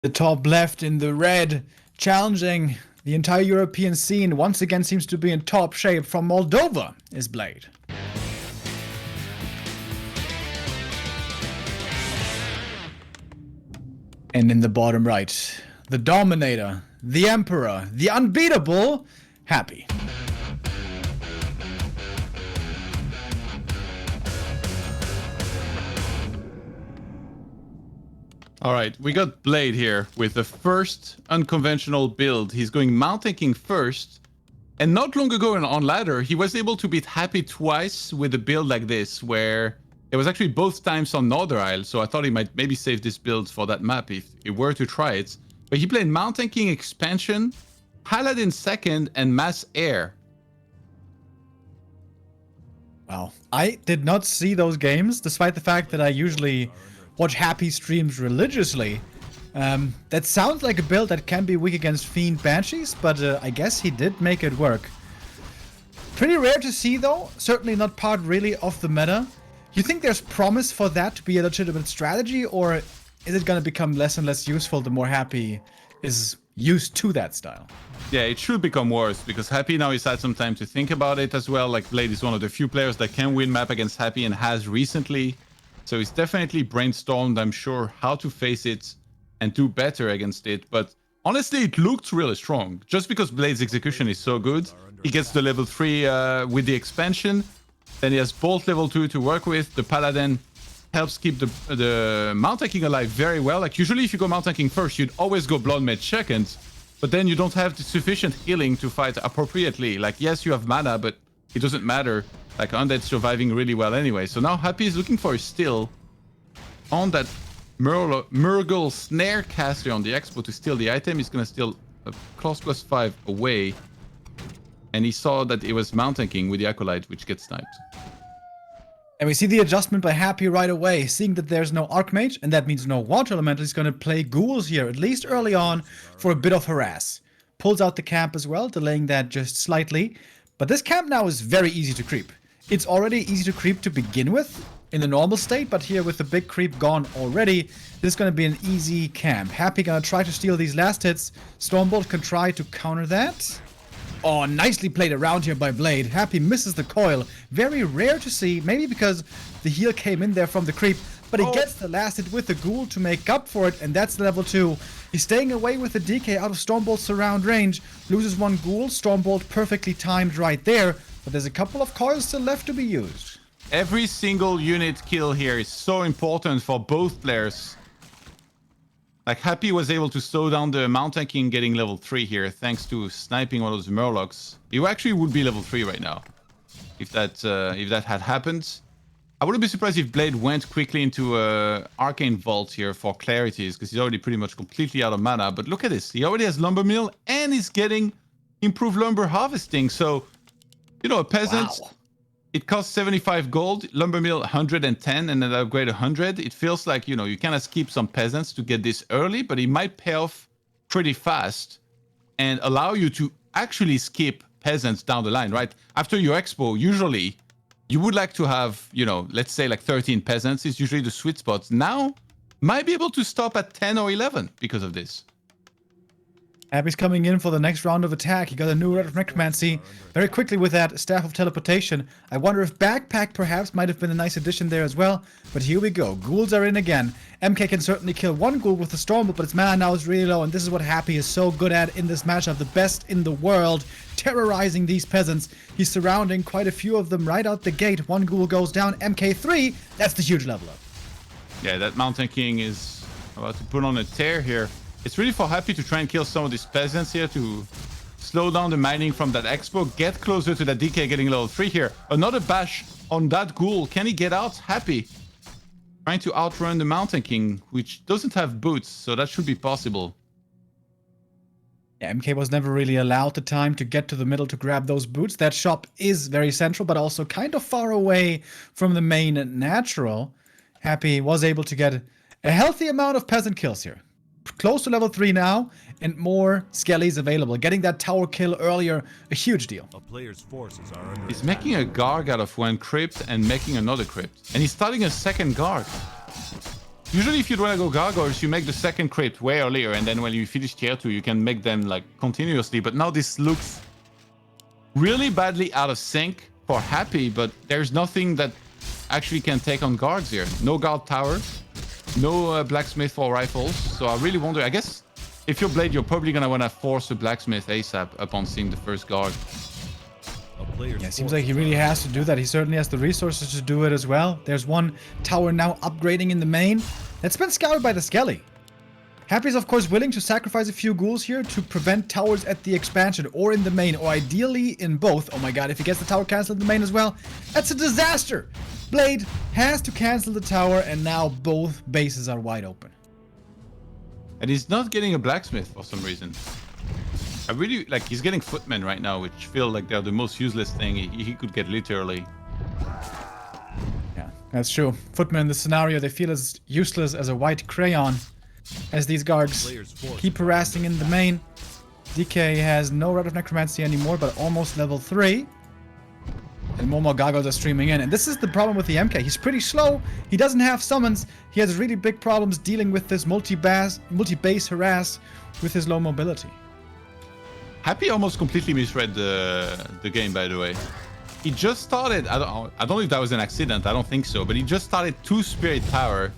The top left in the red, challenging the entire European scene, once again seems to be in top shape. From Moldova is Blade. And in the bottom right, the Dominator, the Emperor, the unbeatable, Happy. All right, we got Blade here with the first unconventional build. He's going Mountain King first. And not long ago on ladder, he was able to beat Happy twice with a build like this, where it was actually both times on Northern Isle. So I thought he might maybe save this build for that map if he were to try it. But he played Mountain King expansion, Paladin second, and Mass Air. Wow. I did not see those games, despite the fact that I usually watch Happy streams religiously. That sounds like a build that can be weak against Fiend Banshees, but I guess he did make it work. Pretty rare to see though, certainly not part really of the meta. You think there's promise for that to be a legitimate strategy, or is it going to become less and less useful the more Happy is used to that style? Yeah, it should become worse, because Happy now has had some time to think about it as well. Like, Blade is one of the few players that can win map against Happy and has recently. So he's definitely brainstormed, I'm sure, how to face it and do better against it. But honestly, it looked really strong. Just because Blade's execution is so good, he gets the level 3 with the expansion. Then he has Bolt level 2 to work with. The Paladin helps keep the Mountain King alive very well. Like, usually if you go Mountain King first, you'd always go Blood Mage second. But then you don't have the sufficient healing to fight appropriately. Like, yes, you have mana, but it doesn't matter. Like, Undead surviving really well anyway. So now Happy is looking for a steal on that Murgle Snare Caster on the Expo to steal the item. He's going to steal a clause +5 away. And he saw that it was Mountain King with the Acolyte, which gets sniped. And we see the adjustment by Happy right away, seeing that there's no Archmage, and that means no Water Elemental. He's going to play Ghouls here, at least early on, for a bit of harass. Pulls out the camp as well, delaying that just slightly. But this camp now is very easy to creep. It's already easy to creep to begin with, in the normal state, but here with the big creep gone already, this is going to be an easy camp. Happy going to try to steal these last hits. Stormbolt can try to counter that. Oh, nicely played around here by Blade. Happy misses the coil. Very rare to see, maybe because the heal came in there from the creep, but he gets the last hit with the Ghoul to make up for it, and that's level 2. He's staying away with the DK out of Stormbolt's surround range. Loses one Ghoul. Stormbolt perfectly timed right there, but there's a couple of coils still left to be used. Every single unit kill here is so important for both players. Like, Happy was able to slow down the Mountain King getting level 3 here, thanks to sniping one of those Murlocs. He actually would be level 3 right now, if that had happened. I wouldn't be surprised if Blade went quickly into Arcane Vault here for clarities, because he's already pretty much completely out of mana. But look at this, he already has Lumber Mill, and he's getting improved lumber harvesting. So, you know, a peasant... Wow. It costs 75 gold, Lumber Mill 110, and then upgrade 100. It feels like, you know, you kind of skip some peasants to get this early, but it might pay off pretty fast and allow you to actually skip peasants down the line, right? After your expo, usually you would like to have, you know, let's say like 13 peasants is usually the sweet spot. Now, might be able to stop at 10 or 11 because of this. Happy's coming in for the next round of attack. He got a new Red of Necromancy very quickly with that Staff of Teleportation. I wonder if Backpack perhaps might have been a nice addition there as well. But here we go. Ghouls are in again. MK can certainly kill one Ghoul with the Stormbolt, but its mana now is really low, and this is what Happy is so good at in this matchup. The best in the world, terrorizing these peasants. He's surrounding quite a few of them right out the gate. One Ghoul goes down. MK3, that's the huge level up. Yeah, that Mountain King is about to put on a tear here. It's really for Happy to try and kill some of these peasants here to slow down the mining from that expo, get closer to that DK getting level 3 here. Another bash on that Ghoul. Can he get out? Happy trying to outrun the Mountain King, which doesn't have boots, so that should be possible. Yeah, MK was never really allowed the time to get to the middle to grab those boots. That shop is very central, but also kind of far away from the main natural. Happy was able to get a healthy amount of peasant kills here. Close to level 3 now, and more skellies available. Getting that tower kill earlier, a huge deal. A player's forces are under He's making a Garg out of one crypt and making another crypt. And he's starting a second Garg. Usually if you want to go gargoyles, you make the second crypt way earlier, and then when you finish tier 2, you can make them like continuously. But now this looks really badly out of sync for Happy, but there's nothing that actually can take on guards here. No guard tower, no blacksmith or rifles. So I really wonder, I guess if you're Blade, you're probably going to want to force a blacksmith ASAP upon seeing the first guard. Yeah, it seems like he really has to do that. He certainly has the resources to do it as well. There's one tower now upgrading in the main. That's been scouted by the Skelly. Happy is of course willing to sacrifice a few ghouls here to prevent towers at the expansion or in the main, or ideally in both. Oh my god, if he gets the tower cancelled in the main as well, that's a disaster! Blade has to cancel the tower, and now both bases are wide open. And he's not getting a blacksmith for some reason. I really, like, he's getting footmen right now, which feel like they're the most useless thing he could get literally. Yeah, that's true. Footmen in this scenario, they feel as useless as a white crayon as these guards keep harassing in the main. DK has no Rite of Necromancy anymore, but almost level 3. And more gargoyles are streaming in. And this is the problem with the MK. He's pretty slow. He doesn't have summons. He has really big problems dealing with this multi-base harass with his low mobility. Happy almost completely misread the game, by the way. He just started, I don't know if that was an accident, I don't think so, but he just started 2 Spirit Power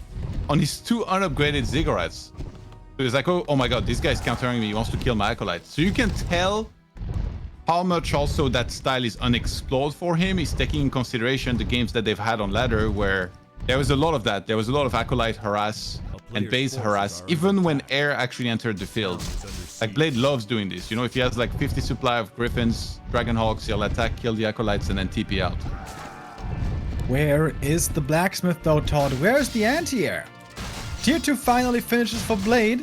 on his 2 unupgraded Ziggurats. So he's like, oh my god, this guy's countering me, he wants to kill my Acolyte. So you can tell how much also that style is unexplored for him. He's taking in consideration the games that they've had on ladder, where there was a lot of that. There was a lot of Acolyte harass and base harass, even when air actually entered the field. Like, Blade loves doing this. You know, if he has like 50 supply of Griffins, Dragonhawks, he'll attack, kill the Acolytes, and then TP out. Where is the blacksmith though, Todd? Where's the anti-air? Tier 2 finally finishes for Blade.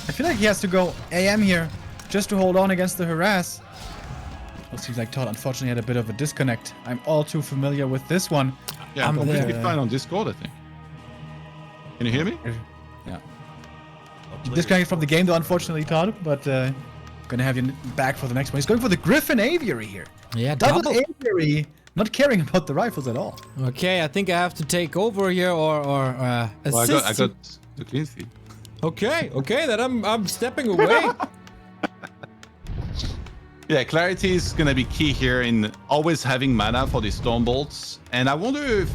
I feel like he has to go AM here just to hold on against the harass. Well, it seems like Todd unfortunately had a bit of a disconnect. I'm all too familiar with this one. Yeah, I'm completely fine on Discord, I think. Can you hear me? Yeah. Disconnected from the game though, unfortunately, Todd, but gonna have you back for the next one. He's going for the Griffin Aviary here. Yeah, double Aviary, not caring about the rifles at all. Okay, I think I have to take over here or assist. Well, I got the clean feed. Okay, then I'm stepping away. Yeah, clarity is gonna be key here in always having mana for these storm bolts. And I wonder if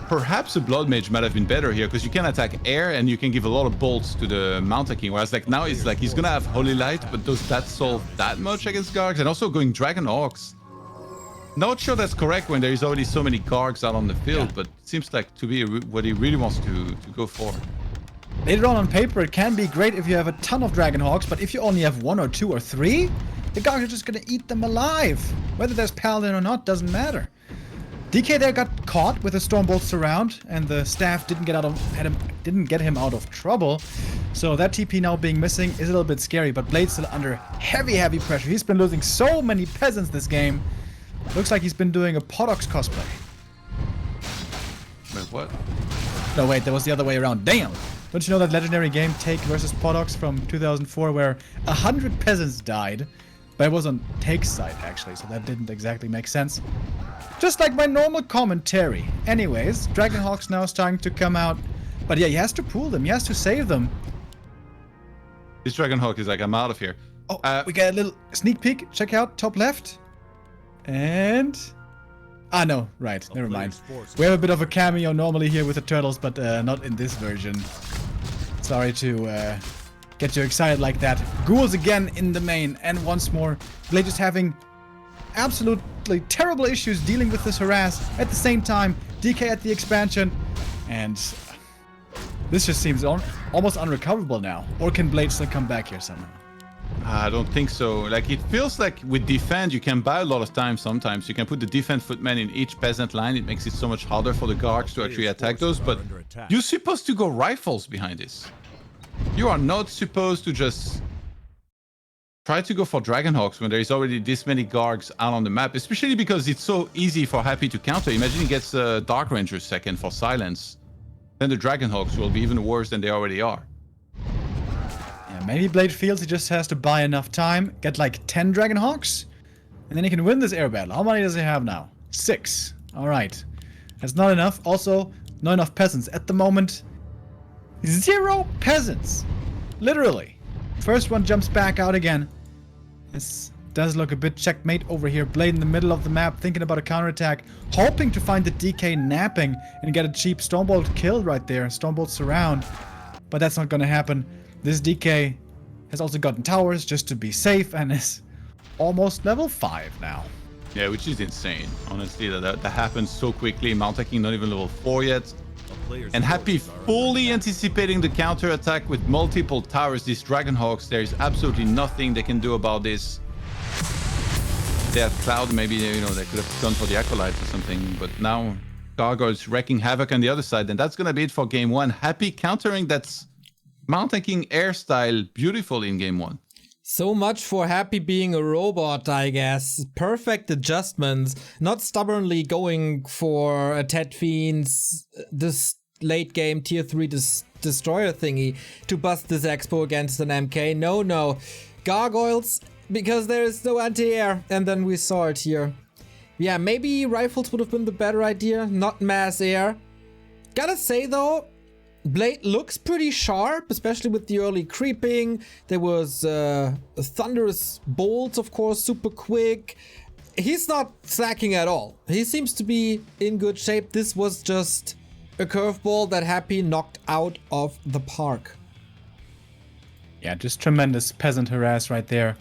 perhaps a blood mage might have been better here, because you can attack air and you can give a lot of bolts to the Mountain King. Whereas like now it's like he's gonna have Holy Light, but does that solve that much against Gargs? And also going Dragon Hawks. Not sure that's correct when there is already so many Gargs out on the field, but it seems like to be what he really wants to go for. Later on paper, it can be great if you have a ton of Dragon Hawks, but if you only have 1 or 2 or 3, the Gargs are just gonna eat them alive. Whether there's Paladin or not doesn't matter. DK there got caught with a Stormbolt surround, and the staff didn't get him out of trouble. So that TP now being missing is a little bit scary, but Blade's still under heavy pressure. He's been losing so many peasants this game. Looks like he's been doing a Podox cosplay. Wait, what? No, wait, that was the other way around. Damn! Don't you know that legendary game Take versus Podox from 2004 where 100 peasants died? But it was on Take's side, actually, so that didn't exactly make sense. Just like my normal commentary. Anyways, Dragonhawks now starting to come out. But yeah, he has to pull them. He has to save them. This Dragonhawk is like, I'm out of here. Oh, we got a little sneak peek. Check out top left. And... Ah, no. Right. Never mind. We have a bit of a cameo normally here with the turtles, but not in this version. Sorry to get you excited like that. Ghouls again in the main. And once more, Blade just having absolutely terrible issues dealing with this harass. At the same time, DK at the expansion. And this just seems almost unrecoverable now. Or can Blade still come back here somehow? I don't think so. Like, it feels like with defend, you can buy a lot of time sometimes. You can put the defend footmen in each peasant line. It makes it so much harder for the guards to actually attack those. But you're supposed to go rifles behind this. You are not supposed to just try to go for Dragonhawks when there is already this many Gargs out on the map, especially because it's so easy for Happy to counter. Imagine he gets a Dark Ranger second for silence. Then the Dragonhawks will be even worse than they already are. Yeah, maybe Blade feels he just has to buy enough time, get like 10 Dragonhawks, and then he can win this air battle. How many does he have now? 6. Alright. That's not enough. Also, not enough peasants. At the moment, 0 peasants. Literally. First one jumps back out again. This does look a bit checkmate over here. Blade in the middle of the map, thinking about a counterattack, hoping to find the DK napping and get a cheap Stormbolt kill right there. Stormbolt surround. But that's not gonna happen. This DK has also gotten towers just to be safe and is almost level 5 now. Yeah, which is insane. Honestly, that happens so quickly. Mountaiking not even level 4 yet. And Happy fully anticipating the counter attack with multiple towers. These Dragonhawks, there is absolutely nothing they can do about this. They have Cloud, maybe, you know, they could have gone for the Acolytes or something. But now Gargoyles wrecking havoc on the other side. And that's going to be it for game 1. Happy countering that Mountaiking air style beautifully in game 1. So much for Happy being a robot, I guess. Perfect adjustments, not stubbornly going for a Ted Fiend's this late game tier 3 destroyer thingy to bust this expo against an MK. No. Gargoyles, because there is no anti-air, and then we saw it here. Yeah, maybe rifles would have been the better idea, not mass air. Gotta say though, Blade looks pretty sharp, especially with the early creeping. There was thunderous bolts, of course, super quick. He's not slacking at all. He seems to be in good shape. This was just a curveball that Happy knocked out of the park. Yeah, just tremendous peasant harass right there.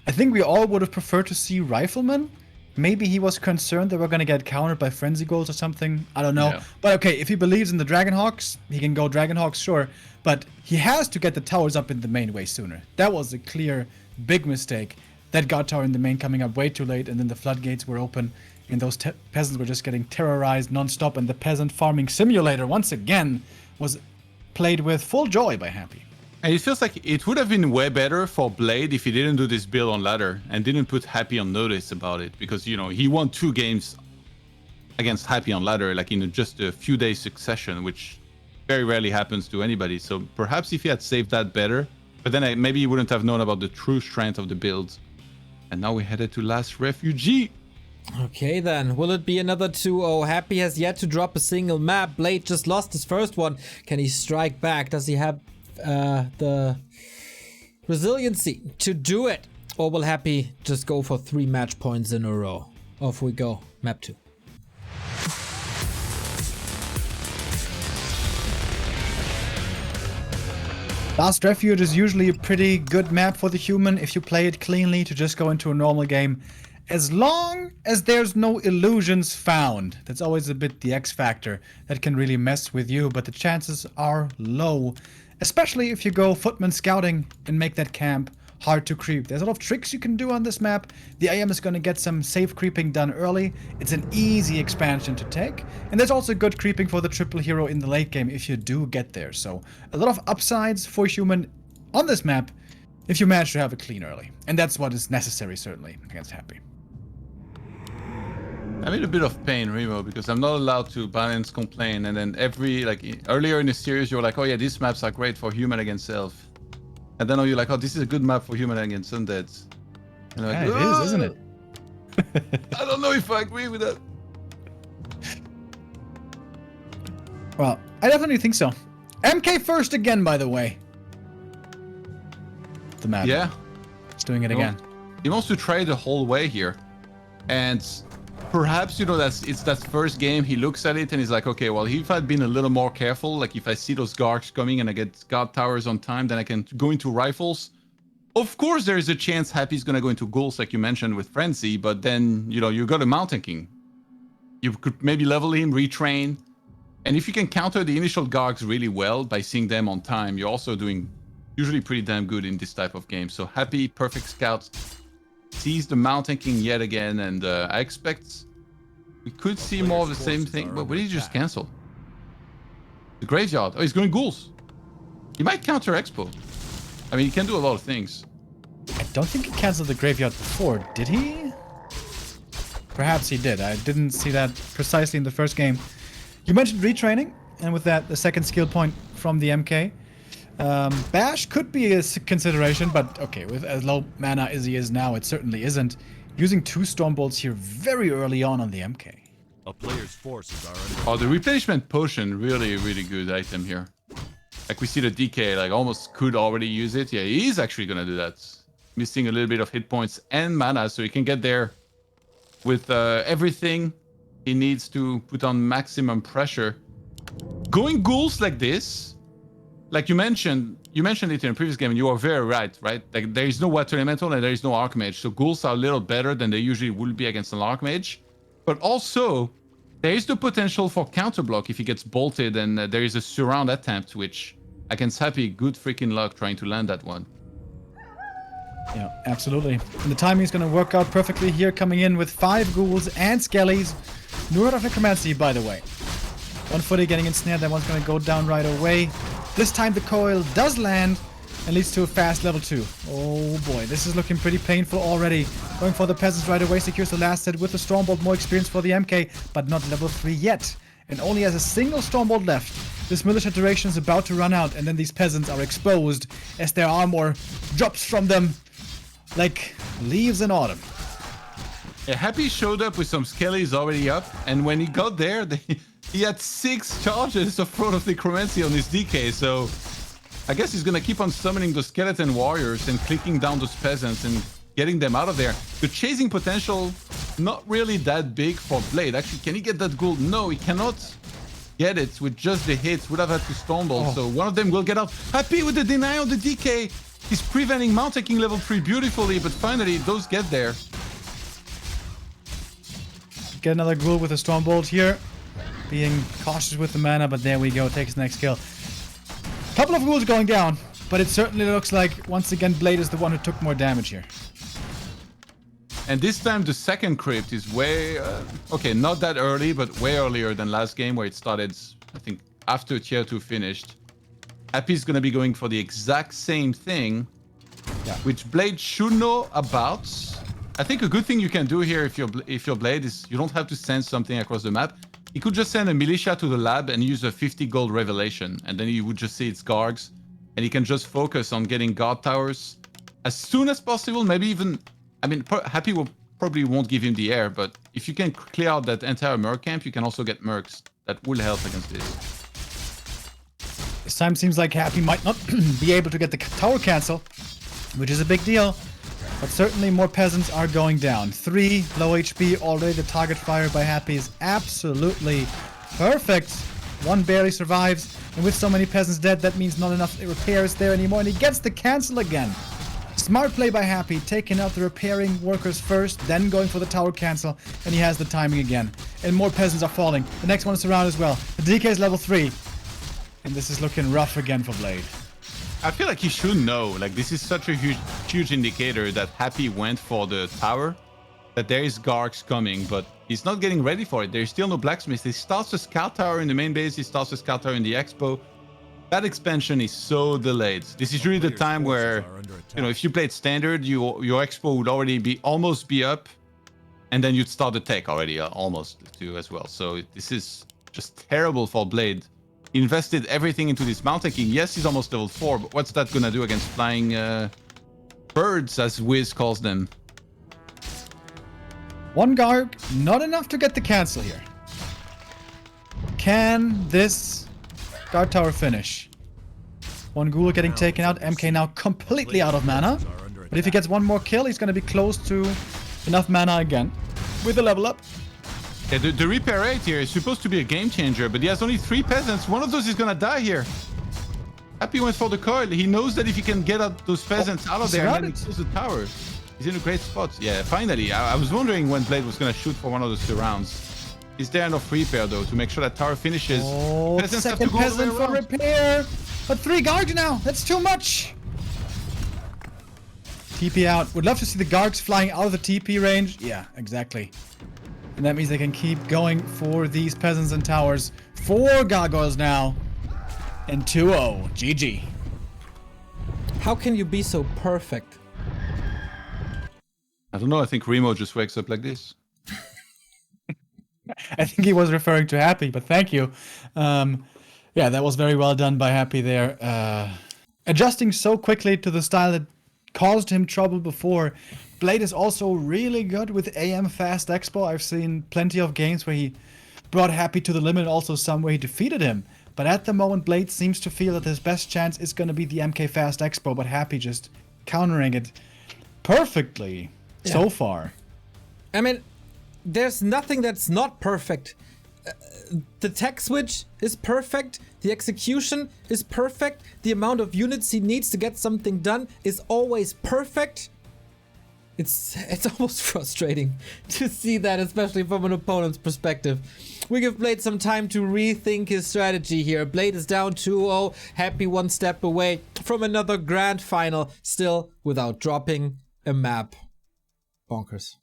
I think we all would have preferred to see Rifleman. Maybe he was concerned that we're going to get countered by Frenzy Goals or something. I don't know. Yeah. But okay, if he believes in the Dragonhawks, he can go Dragonhawks, sure. But he has to get the towers up in the main way sooner. That was a clear, big mistake. That God Tower in the main coming up way too late, and then the floodgates were open, and those peasants were just getting terrorized non-stop, and the peasant farming simulator, once again, was played with full joy by Happy. And it feels like it would have been way better for Blade if he didn't do this build on ladder and didn't put Happy on notice about it, because, you know, he won 2 games against Happy on ladder, like in just a few days succession, which very rarely happens to anybody. So perhaps if he had saved that better, but then maybe he wouldn't have known about the true strength of the build. And now we headed to Last Refugee. Okay then, will it be another 2-0? Happy has yet to drop a single map. Blade just lost his first one. Can he strike back? Does he have the resiliency to do it, or will Happy just go for 3 match points in a row? Off we go, map 2. Last Refuge is usually a pretty good map for the human if you play it cleanly to just go into a normal game, as long as there's no illusions found. That's always a bit the X factor that can really mess with you, but the chances are low. Especially if you go footman scouting and make that camp hard to creep. There's a lot of tricks you can do on this map. The AM is going to get some safe creeping done early. It's an easy expansion to take. And there's also good creeping for the triple hero in the late game if you do get there. So a lot of upsides for human on this map if you manage to have it clean early. And that's what is necessary, certainly, against Happy. I'm in a bit of pain, Remo, because I'm not allowed to balance complain, and then earlier in the series you're like, oh yeah, these maps are great for human against elf, and then you're like, oh, this is a good map for human against undeads. And yeah, like, it is, isn't it? I don't know if I agree with that. Well, I definitely think so. MK first again, by the way. The map. Yeah. It's doing it again. He wants to try the whole way here, and perhaps, you know, it's that first game, he looks at it and he's like, okay, well, if I'd been a little more careful, like if I see those Gargs coming and I get God Towers on time, then I can go into rifles. Of course, there is a chance Happy's going to go into ghouls, like you mentioned, with Frenzy, but then, you know, you got a Mountain King. You could maybe level him, retrain. And if you can counter the initial Gargs really well by seeing them on time, you're also doing usually pretty damn good in this type of game. So Happy, perfect scout, sees the Mountain King yet again, and I expect we could see more of the same thing. But what did he just cancel? The graveyard. Oh, he's going ghouls. He might counter Expo. I mean, he can do a lot of things. I don't think he canceled the graveyard before, did he? Perhaps he did. I didn't see that precisely in the first game. You mentioned retraining, and with that, the second skill point from the MK. Bash could be a consideration, but okay, with as low mana as he is now, it certainly isn't. Using 2 Stormbolts here very early on the MK. A player's forces are under Oh, the replenishment potion, really, really good item here. Like we see the DK, like almost could already use it. Yeah, he is actually gonna do that. Missing a little bit of hit points and mana, so he can get there with everything he needs to put on maximum pressure. Going ghouls like this, like you mentioned it in a previous game, and you are very right? Like there is no water elemental and there is no archmage, so ghouls are a little better than they usually would be against an archmage. But also, there is the potential for counterblock if he gets bolted, and there is a surround attempt, which against Happy, good freaking luck trying to land that one. Yeah, absolutely. And the timing is going to work out perfectly here, coming in with 5 ghouls and skellies. No of necromancy, by the way. One footy getting ensnared, that one's going to go down right away. This time the coil does land and leads to a fast level 2. Oh boy, this is looking pretty painful already. Going for the peasants right away, secures the last set with the Stormbolt. More experience for the MK, but not level 3 yet. And only has a single Stormbolt left. This militia duration is about to run out, and then these peasants are exposed as their armor drops from them like leaves in autumn. Yeah, Happy showed up with some skellies already up, and when he got there, he had 6 charges of Throne of Necromancy on his DK, so I guess he's gonna keep on summoning the skeleton warriors and clicking down those peasants and getting them out of there. The chasing potential, not really that big for Blade. Actually, can he get that ghoul? No, he cannot get it with just the hits. Would have had to Stormbolt, so one of them will get out. Happy with the deny on the DK. He's preventing Mount taking level 3 beautifully, but finally those get there. Get another ghoul with a Stormbolt here. Being cautious with the mana, but there we go, takes the next kill. Couple of ghouls going down, but it certainly looks like, once again, Blade is the one who took more damage here. And this time the second crypt is way... okay, not that early, but way earlier than last game where it started, I think, after tier 2 finished. Happy's gonna be going for the exact same thing, which Blade should know about. I think a good thing you can do here if you're Blade is you don't have to send something across the map. He could just send a militia to the lab and use a 50 gold revelation, and then you would just see its guards, and he can just focus on getting guard towers as soon as possible. Maybe even, I mean, Happy will probably won't give him the air, but if you can clear out that entire merc camp, you can also get mercs. That will help against this. This time seems like Happy might not be able to get the tower cancel, which is a big deal. But certainly more peasants are going down. 3 low HP already. The target fire by Happy is absolutely perfect. 1 barely survives. And with so many peasants dead, that means not enough repairs there anymore. And he gets the cancel again. Smart play by Happy. Taking out the repairing workers first, then going for the tower cancel. And he has the timing again. And more peasants are falling. The next one is around as well. The DK is level 3. And this is looking rough again for Blade. I feel like he should know, like this is such a huge indicator that Happy went for the tower, that there is Gargs coming, but he's not getting ready for it. There's still no blacksmith. He starts a scout tower in the main base, he starts a scout tower in the expo. That expansion is so delayed. This is really the time where, you know, if you played standard, your expo would already be almost be up, and then you'd start the tech already almost too as well. So this is just terrible for Blade. He invested everything into this mount taking. Yes, he's almost level 4, but what's that gonna do against flying birds, as Wiz calls them? 1 guard, not enough to get the cancel here. Can this guard tower finish? 1 ghoul getting taken out. MK now completely out of mana. But if he gets 1 more kill, he's gonna be close to enough mana again with a level up. Yeah, the repair rate here is supposed to be a game changer, but he has only 3 peasants. One of those is gonna die here. Happy went for the coil. He knows that if he can get those peasants out of there and then he kills the tower, he's in a great spot. Yeah, finally. I was wondering when Blade was gonna shoot for one of the surrounds. Is there enough repair though to make sure that tower finishes? Oh, peasants second peasant for repair. But 3 guards now. That's too much. TP out. Would love to see the Gargs flying out of the TP range. Yeah, exactly. And that means they can keep going for these peasants and towers. 4 gargoyles now. And 2-0. GG. How can you be so perfect? I don't know. I think Remo just wakes up like this. I think he was referring to Happy, but thank you. Yeah, that was very well done by Happy there. Adjusting so quickly to the style that caused him trouble before. Blade is also really good with AM Fast Expo. I've seen plenty of games where he brought Happy to the limit, also some where he defeated him. But at the moment, Blade seems to feel that his best chance is going to be the MK Fast Expo, but Happy just countering it perfectly so far. I mean, there's nothing that's not perfect. The tech switch is perfect. The execution is perfect. The amount of units he needs to get something done is always perfect. It's almost frustrating to see that, especially from an opponent's perspective. We give Blade some time to rethink his strategy here. Blade is down 2-0, Happy one step away from another grand final, still without dropping a map. Bonkers.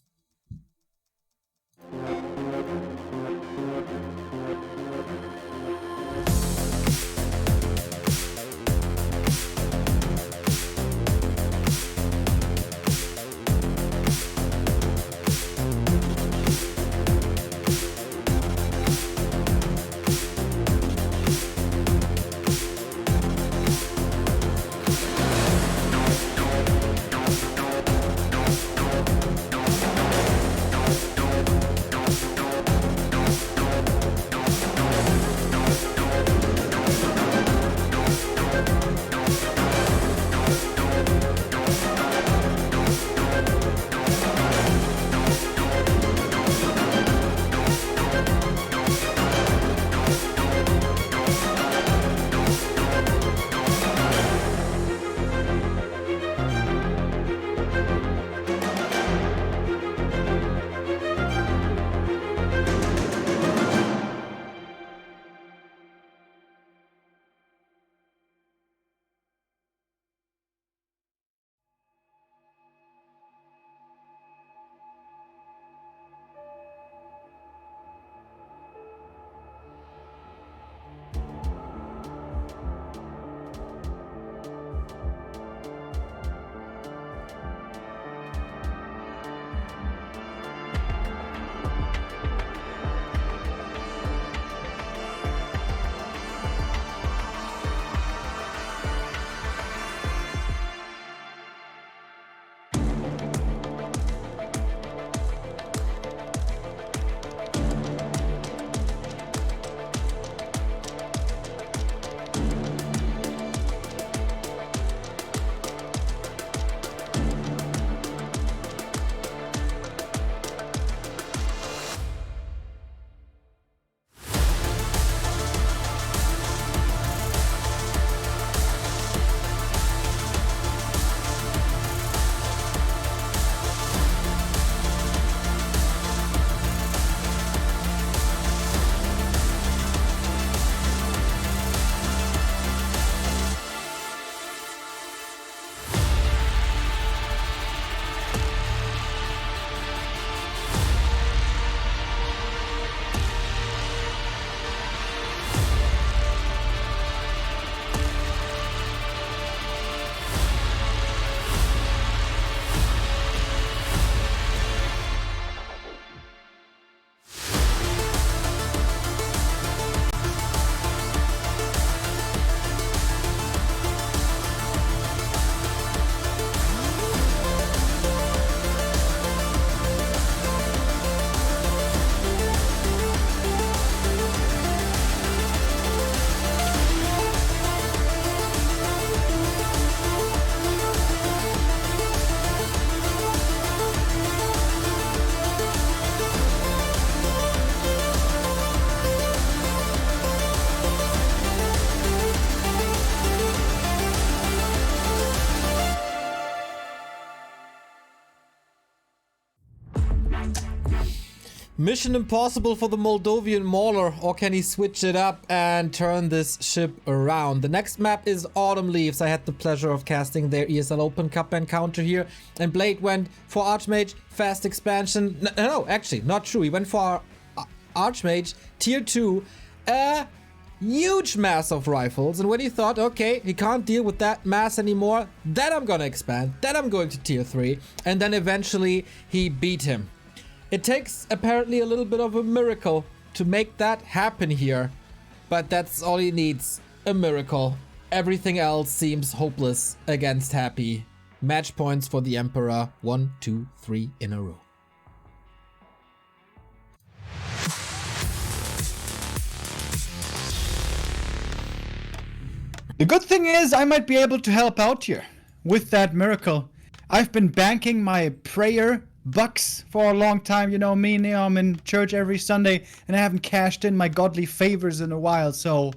Mission impossible for the Moldovan Mauler, or can he switch it up and turn this ship around? The next map is Autumn Leaves. I had the pleasure of casting their ESL Open Cup encounter here, and Blade went for Archmage, fast expansion. No, actually, not true. He went for Archmage, tier 2, a huge mass of rifles, and when he thought, okay, he can't deal with that mass anymore, then I'm gonna expand, then I'm going to tier 3, and then eventually he beat him. It takes apparently a little bit of a miracle to make that happen here, but that's all he needs, a miracle. Everything else seems hopeless against Happy. Match points for the Emperor, 1, 2, 3 in a row. The good thing is I might be able to help out here with that miracle. I've been banking my prayer bucks for a long time. You know me now, I'm in church every Sunday and I haven't cashed in my godly favors in a while. So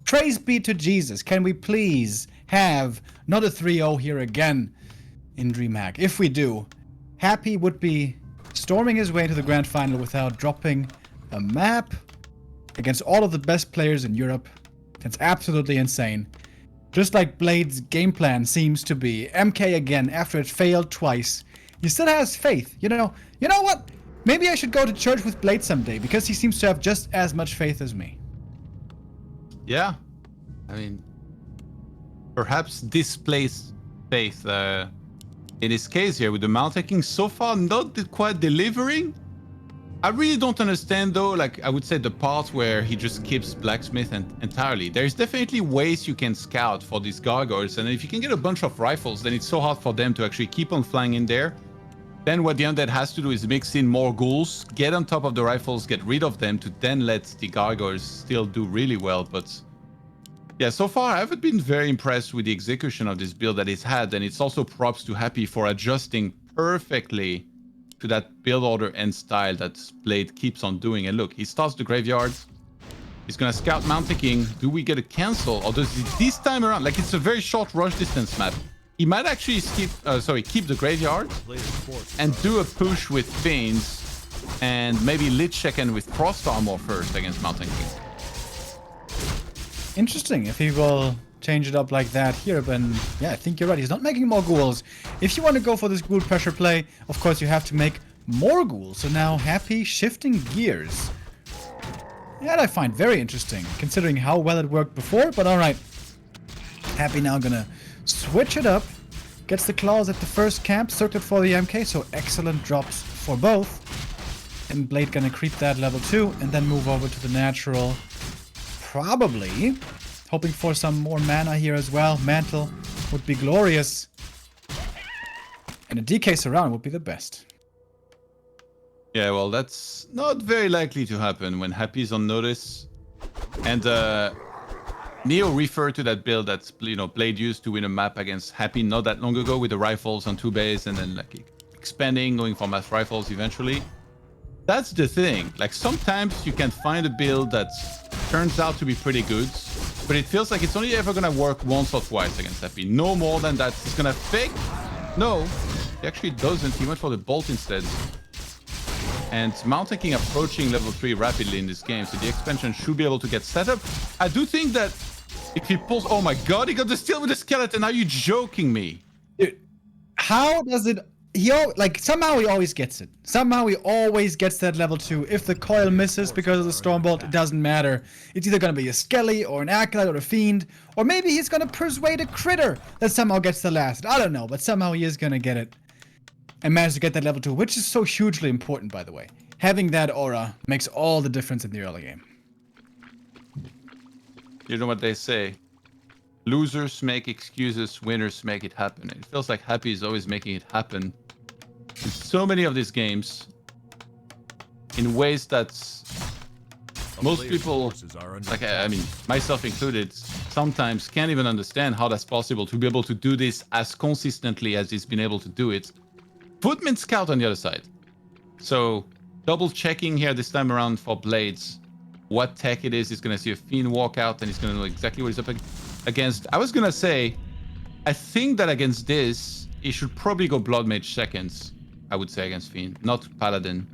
praise be to Jesus. Can we please have not a 3-0 here again in DreamHack? If we do, Happy would be storming his way to the grand final without dropping a map against all of the best players in Europe. That's absolutely insane. Just like Blade's game plan seems to be. MK again, after it failed twice, he still has faith. You know what? Maybe I should go to church with Blade someday, because he seems to have just as much faith as me. Yeah. I mean, perhaps displaced faith in his case here with the mount hacking so far not quite delivering. I really don't understand though, like I would say the part where he just keeps blacksmith entirely. There's definitely ways you can scout for these gargoyles, and if you can get a bunch of rifles, then it's so hard for them to actually keep on flying in there. Then what the undead has to do is mix in more ghouls, get on top of the rifles, get rid of them to then let the gargoyles still do really well. But yeah, so far I haven't been very impressed with the execution of this build that it's had, and it's also props to Happy for adjusting perfectly to that build order and style that Blade keeps on doing. And look, he starts the graveyard. He's gonna scout Mount King. Do we get a cancel, or does he this time around? Like, it's a very short rush distance map. He might actually keep the graveyard and do a push with Fiends and maybe Lich second with Frost Armor first against Mount King. Interesting if he will change it up like that here, but yeah, I think you're right. He's not making more ghouls. If you want to go for this ghoul pressure play, of course you have to make more ghouls. So now Happy shifting gears. That I find very interesting, considering how well it worked before, but alright. Happy now gonna switch it up. Gets the claws at the first camp, circled for the MK, so excellent drops for both. And Blade gonna creep that level 2 and then move over to the natural. Probably hoping for some more mana here as well. Mantle would be glorious. And a DK surround would be the best. Yeah, well, that's not very likely to happen when Happy's on notice. And Neo referred to that build that Blade used to win a map against Happy not that long ago with the rifles on 2 bays and then like expanding, going for mass rifles eventually. That's the thing. Like, sometimes you can find a build that turns out to be pretty good, but it feels like it's only ever gonna work once or twice against Happy. No more than that. It's gonna fake. No, he actually doesn't. He went for the bolt instead. And Mount King approaching level 3 rapidly in this game, so the expansion should be able to get set up. I do think that if he pulls... Oh my god, he got the steal with the skeleton. Are you joking me? Dude, how does it... somehow he always gets it. Somehow he always gets that level 2. If the coil misses because of the Stormbolt, it doesn't matter. It's either going to be a Skelly or an Acolyte or a Fiend. Or maybe he's going to persuade a Critter that somehow gets the last. I don't know, but somehow he is going to get it. And manage to get that level 2, which is so hugely important, by the way. Having that aura makes all the difference in the early game. You know what they say? Losers make excuses, winners make it happen. It feels like Happy is always making it happen in so many of these games in ways that most people, like I mean, myself included, sometimes can't even understand how that's possible to be able to do this as consistently as he's been able to do it. Footman Scout on the other side. So double checking here this time around for Blades. What tech it is. He's going to see a Fiend walk out and he's going to know exactly what he's up against. I was going to say, I think that against this, he should probably go Blood Mage seconds, I would say, against Fiend, not Paladin.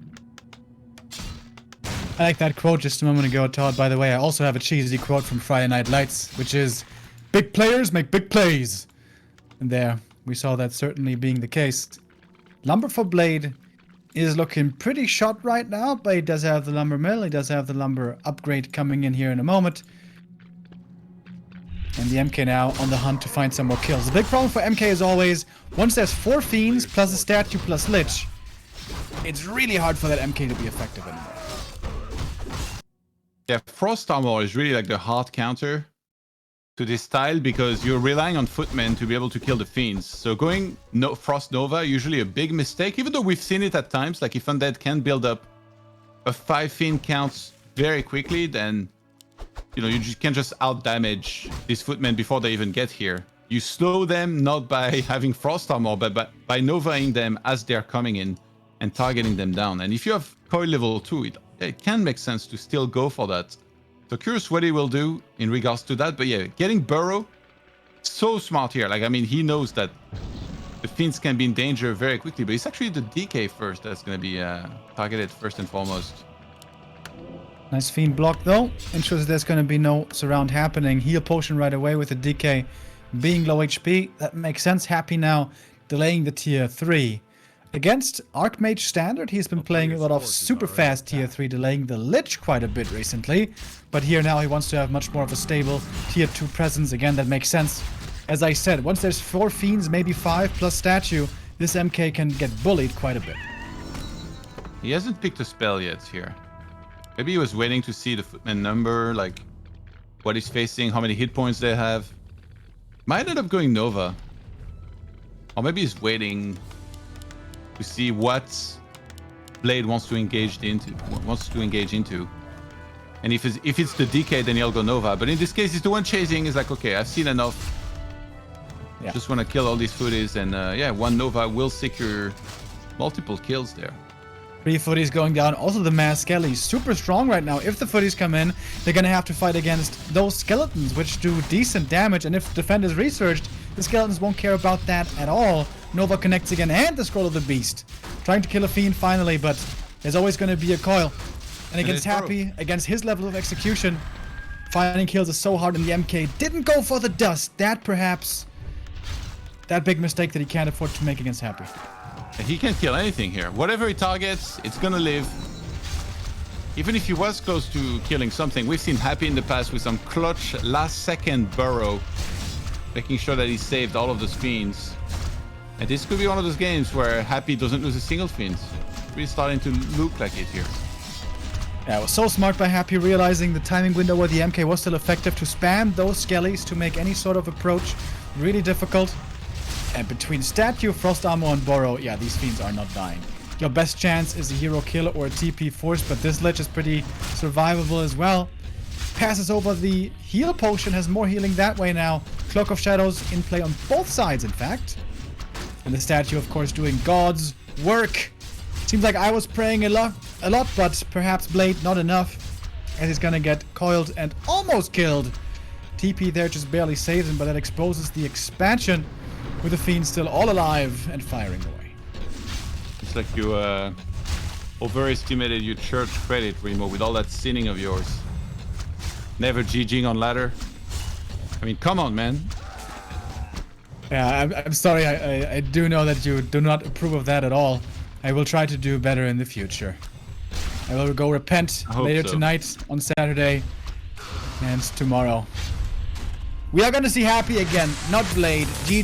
I like that quote just a moment ago, Todd. By the way, I also have a cheesy quote from Friday Night Lights, which is, big players make big plays. And there, we saw that certainly being the case. Lumber for Blade is looking pretty shot right now, but he does have the lumber mill. He does have the lumber upgrade coming in here in a moment. And the MK now on the hunt to find some more kills. The big problem for MK is always, once there's 4 Fiends plus a statue plus Lich, it's really hard for that MK to be effective anymore. Yeah, Frost Armor is really like the hard counter to this style because you're relying on Footmen to be able to kill the Fiends. So going Frost Nova, usually a big mistake, even though we've seen it at times. Like if Undead can build up a 5 Fiend counts very quickly, then you know, you can't just out damage these footmen before they even get here. You slow them not by having frost armor, but by novaing them as they're coming in and targeting them down. And if you have coil level 2, it can make sense to still go for that. So curious what he will do in regards to that. But yeah, getting Burrow, so smart here. Like, I mean, he knows that the Fiends can be in danger very quickly, but it's actually the DK first that's going to be targeted first and foremost. Nice Fiend block though. Ensures there's going to be no surround happening. Heal potion right away with the DK being low HP. That makes sense. Happy now delaying the tier 3. Against Archmage Standard, he's been playing a lot of super fast tier 3, delaying the Lich quite a bit recently. But here now he wants to have much more of a stable tier 2 presence. Again, that makes sense. As I said, once there's 4 Fiends, maybe 5 plus statue, this MK can get bullied quite a bit. He hasn't picked a spell yet here. Maybe he was waiting to see the footman number, like what he's facing, how many hit points they have. Might end up going Nova. Or maybe he's waiting to see what Blade wants to engage into. And if it's the DK, then he'll go Nova. But in this case, he's the one chasing. He's like, okay, I've seen enough. Yeah. Just want to kill all these footies. And yeah, one Nova will secure multiple kills there. 3 footies going down. Also the mass skelly super strong right now. If the footies come in, they're gonna have to fight against those skeletons, which do decent damage. And if defend is researched, the skeletons won't care about that at all. Nova connects again, and the Scroll of the Beast. Trying to kill a Fiend finally, but there's always gonna be a coil. And against Happy, against his level of execution, finding kills is so hard, and the MK didn't go for the dust. That perhaps that big mistake that he can't afford to make against Happy. He can kill anything here. Whatever he targets, it's gonna live. Even if he was close to killing something, we've seen Happy in the past with some clutch last-second burrow, making sure that he saved all of those Fiends. And this could be one of those games where Happy doesn't lose a single Fiend. It's really starting to look like it here. Yeah, it was so smart by Happy, realizing the timing window where the MK was still effective to spam those skellies to make any sort of approach really difficult. And between Statue, Frost Armor, and Burrow, yeah, these Fiends are not dying. Your best chance is a hero kill or a TP force, but this Lich is pretty survivable as well. Passes over the heal potion, has more healing that way now. Cloak of Shadows in play on both sides, in fact. And the Statue, of course, doing God's work. Seems like I was praying a lot, but perhaps Blade not enough, as he's gonna get coiled and almost killed. TP there just barely saves him, but that exposes the expansion, with the Fiend still all alive and firing away. It's like you overestimated your church credit, Remo, with all that sinning of yours. Never GGing on ladder. I mean, come on, man. Yeah, I'm sorry. I do know that you do not approve of that at all. I will try to do better in the future. I will go repent later tonight, on Saturday, and tomorrow. We are going to see Happy again, not Blade. GG.